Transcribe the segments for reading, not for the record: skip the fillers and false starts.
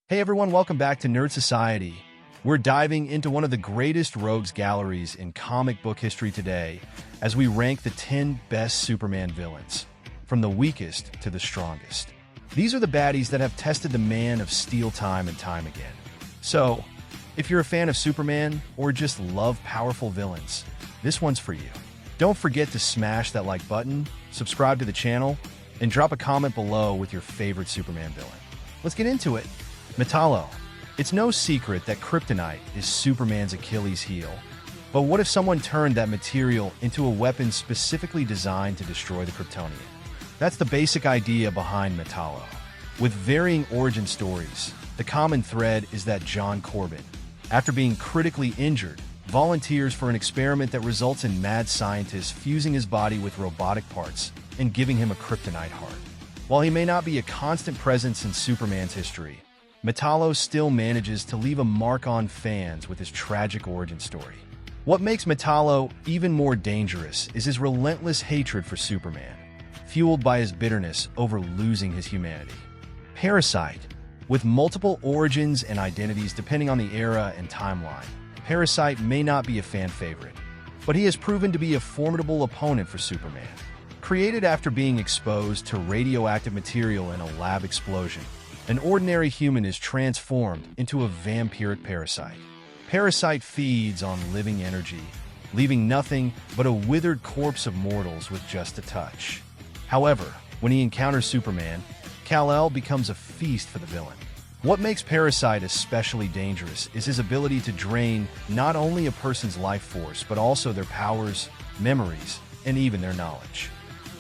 Hey everyone, welcome back to Nerd Society. We're diving into one of the greatest rogues galleries in comic book history today as we rank the 10 best Superman villains, from the weakest to the strongest. These are the baddies that have tested the Man of Steel time and time again. So, if you're a fan of Superman or just love powerful villains, this one's for you. Don't forget to smash that like button, subscribe to the channel, and drop a comment below with your favorite Superman villain. Let's get into it. Metallo. It's no secret that Kryptonite is Superman's Achilles heel. But what if someone turned that material into a weapon specifically designed to destroy the Kryptonian? That's the basic idea behind Metallo. With varying origin stories, the common thread is that John Corbin, after being critically injured, volunteers for an experiment that results in mad scientists fusing his body with robotic parts and giving him a kryptonite heart. While he may not be a constant presence in Superman's history, Metallo still manages to leave a mark on fans with his tragic origin story. What makes Metallo even more dangerous is his relentless hatred for Superman, fueled by his bitterness over losing his humanity. Parasite. With multiple origins and identities depending on the era and timeline, Parasite may not be a fan favorite, but he has proven to be a formidable opponent for Superman. Created after being exposed to radioactive material in a lab explosion, an ordinary human is transformed into a vampiric parasite. Parasite feeds on living energy, leaving nothing but a withered corpse of mortals with just a touch. However, when he encounters Superman, Kal-El becomes a feast for the villain. What makes Parasite especially dangerous is his ability to drain not only a person's life force, but also their powers, memories, and even their knowledge.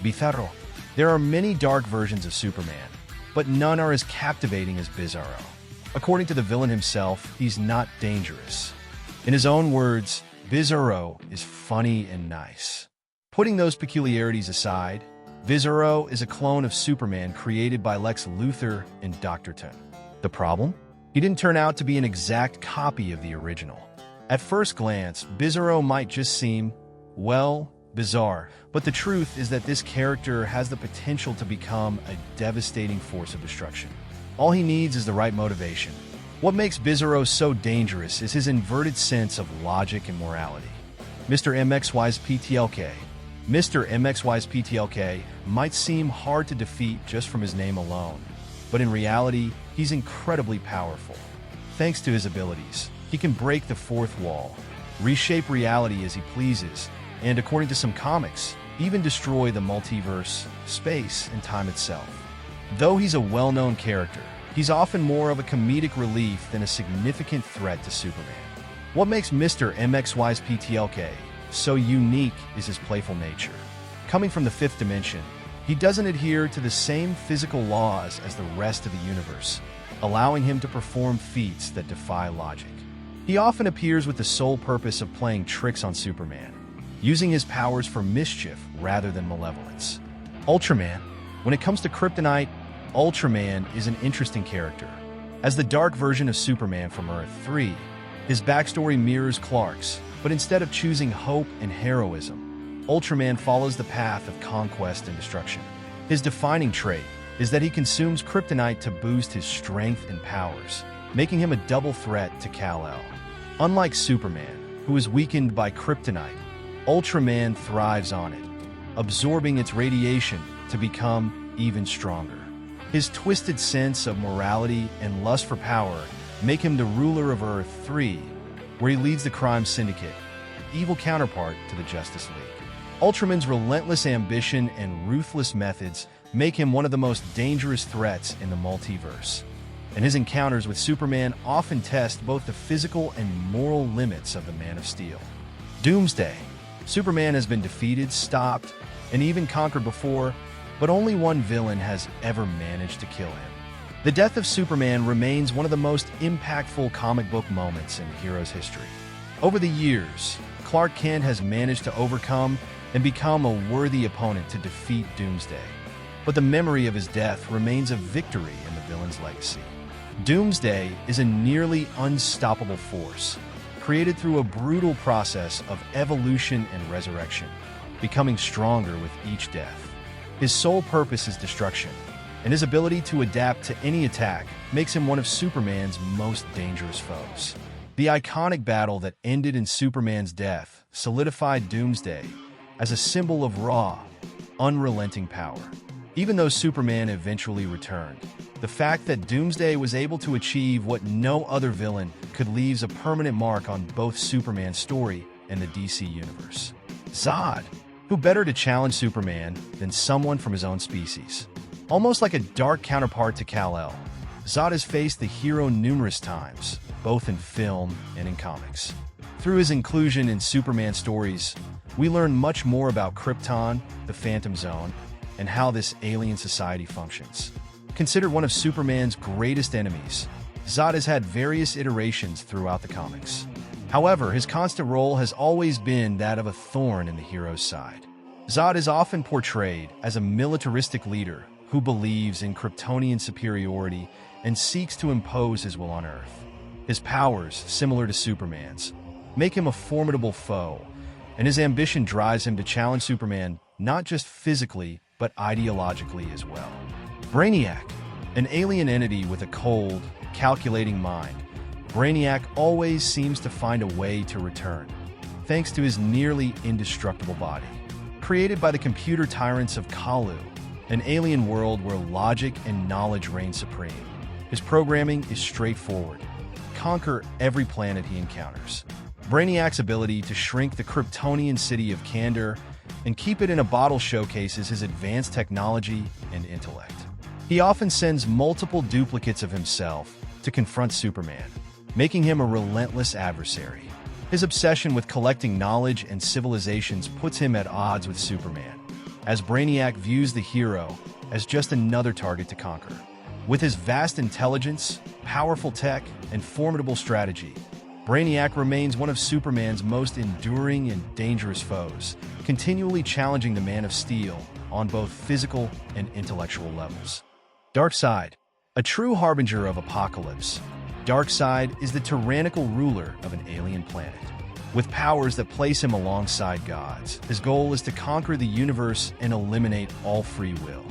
Bizarro. There are many dark versions of Superman, but none are as captivating as Bizarro. According to the villain himself, he's not dangerous. In his own words, Bizarro is funny and nice. Putting those peculiarities aside, Bizarro is a clone of Superman created by Lex Luthor and Dr. Doom. The problem? He didn't turn out to be an exact copy of the original. At first glance, Bizarro might just seem, well, bizarre, but the truth is that this character has the potential to become a devastating force of destruction. All he needs is the right motivation. What makes Bizarro so dangerous is his inverted sense of logic and morality. Mr. Mxyzptlk. Mr. Mxyzptlk might seem hard to defeat just from his name alone, but in reality, he's incredibly powerful. Thanks to his abilities, he can break the fourth wall, reshape reality as he pleases, and according to some comics, even destroy the multiverse, space, and time itself. Though he's a well-known character, he's often more of a comedic relief than a significant threat to Superman. What makes Mr. Mxyzptlk so unique is his playful nature. Coming from the fifth dimension, he doesn't adhere to the same physical laws as the rest of the universe, allowing him to perform feats that defy logic. He often appears with the sole purpose of playing tricks on Superman, using his powers for mischief rather than malevolence. Ultraman. When it comes to Kryptonite, Ultraman is an interesting character. As the dark version of Superman from Earth 3, his backstory mirrors Clark's, but instead of choosing hope and heroism, Ultraman follows the path of conquest and destruction. His defining trait is that he consumes Kryptonite to boost his strength and powers, making him a double threat to Kal-El. Unlike Superman, who is weakened by Kryptonite, Ultraman thrives on it, absorbing its radiation to become even stronger. His twisted sense of morality and lust for power make him the ruler of Earth 3, where he leads the crime syndicate, evil counterpart to the Justice League. Ultraman's relentless ambition and ruthless methods make him one of the most dangerous threats in the multiverse, and his encounters with Superman often test both the physical and moral limits of the Man of Steel. Doomsday. Superman has been defeated, stopped, and even conquered before, but only one villain has ever managed to kill him. The death of Superman remains one of the most impactful comic book moments in the hero's history. Over the years, Clark Kent has managed to overcome and become a worthy opponent to defeat Doomsday, but the memory of his death remains a victory in the villain's legacy. Doomsday is a nearly unstoppable force, created through a brutal process of evolution and resurrection, becoming stronger with each death. His sole purpose is destruction, and his ability to adapt to any attack makes him one of Superman's most dangerous foes. The iconic battle that ended in Superman's death solidified Doomsday as a symbol of raw, unrelenting power. Even though Superman eventually returned, the fact that Doomsday was able to achieve what no other villain could leaves a permanent mark on both Superman's story and the DC universe. Zod, who better to challenge Superman than someone from his own species? Almost like a dark counterpart to Kal-El, Zod has faced the hero numerous times, both in film and in comics. Through his inclusion in Superman stories, we learn much more about Krypton, the Phantom Zone, and how this alien society functions. Considered one of Superman's greatest enemies, Zod has had various iterations throughout the comics. However, his constant role has always been that of a thorn in the hero's side. Zod is often portrayed as a militaristic leader who believes in Kryptonian superiority and seeks to impose his will on Earth. His powers, similar to Superman's, make him a formidable foe, and his ambition drives him to challenge Superman not just physically, but ideologically as well. Brainiac, an alien entity with a cold, calculating mind, Brainiac always seems to find a way to return, thanks to his nearly indestructible body. Created by the computer tyrants of Kalu, an alien world where logic and knowledge reign supreme, his programming is straightforward: conquer every planet he encounters. Brainiac's ability to shrink the Kryptonian city of Kandor and keep it in a bottle showcases his advanced technology and intellect. He often sends multiple duplicates of himself to confront Superman, making him a relentless adversary. His obsession with collecting knowledge and civilizations puts him at odds with Superman, as Brainiac views the hero as just another target to conquer. With his vast intelligence, powerful tech, and formidable strategy, Brainiac remains one of Superman's most enduring and dangerous foes, continually challenging the Man of Steel on both physical and intellectual levels. Darkseid, a true harbinger of apocalypse, Darkseid is the tyrannical ruler of an alien planet. With powers that place him alongside gods, his goal is to conquer the universe and eliminate all free will.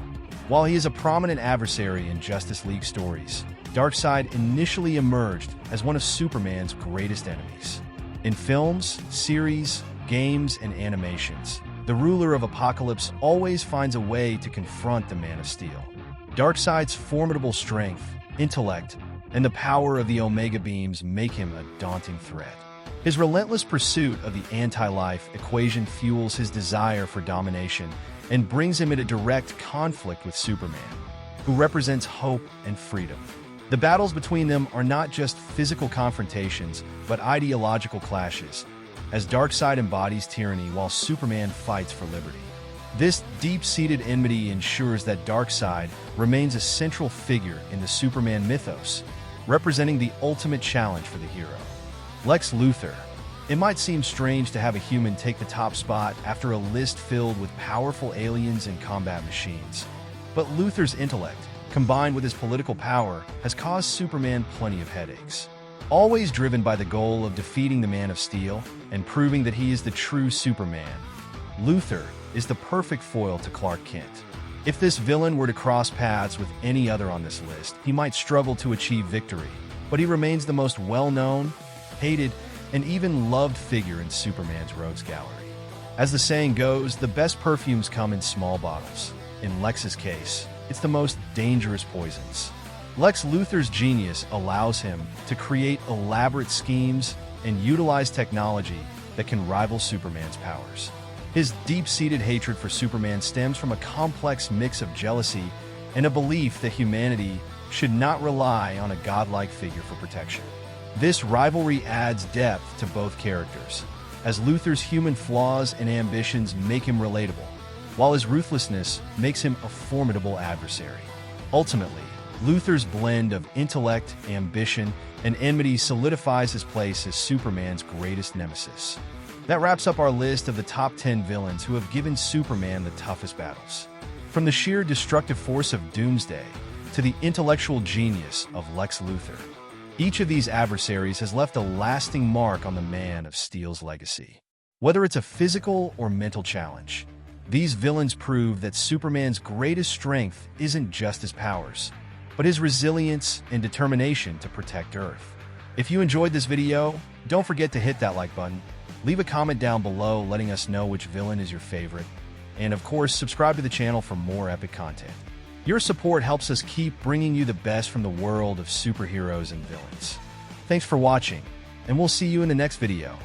While he is a prominent adversary in Justice League stories, Darkseid initially emerged as one of Superman's greatest enemies. In films, series, games, and animations, the ruler of Apocalypse always finds a way to confront the Man of Steel. Darkseid's formidable strength, intellect, and the power of the Omega Beams make him a daunting threat. His relentless pursuit of the anti-life equation fuels his desire for domination and brings him into direct conflict with Superman, who represents hope and freedom. The battles between them are not just physical confrontations, but ideological clashes, as Darkseid embodies tyranny while Superman fights for liberty. This deep-seated enmity ensures that Darkseid remains a central figure in the Superman mythos, representing the ultimate challenge for the hero. Lex Luthor. It might seem strange to have a human take the top spot after a list filled with powerful aliens and combat machines, but Luthor's intellect, combined with his political power, has caused Superman plenty of headaches. Always driven by the goal of defeating the Man of Steel and proving that he is the true Superman, Luthor is the perfect foil to Clark Kent. If this villain were to cross paths with any other on this list, he might struggle to achieve victory, but he remains the most well-known, hated, and even loved figure in Superman's rogues gallery. As the saying goes, the best perfumes come in small bottles. In Lex's case, it's the most dangerous poisons. Lex Luthor's genius allows him to create elaborate schemes and utilize technology that can rival Superman's powers. His deep-seated hatred for Superman stems from a complex mix of jealousy and a belief that humanity should not rely on a godlike figure for protection. This rivalry adds depth to both characters, as Luthor's human flaws and ambitions make him relatable, while his ruthlessness makes him a formidable adversary. Ultimately, Luthor's blend of intellect, ambition, and enmity solidifies his place as Superman's greatest nemesis. That wraps up our list of the top 10 villains who have given Superman the toughest battles. From the sheer destructive force of Doomsday to the intellectual genius of Lex Luthor, each of these adversaries has left a lasting mark on the Man of Steel's legacy. Whether it's a physical or mental challenge, These villains prove that Superman's greatest strength isn't just his powers, but his resilience and determination to protect Earth. If you enjoyed this video, don't forget to hit that like button, leave a comment down below letting us know which villain is your favorite, and of course, subscribe to the channel for more epic content. Your support helps us keep bringing you the best from the world of superheroes and villains. Thanks for watching, and we'll see you in the next video.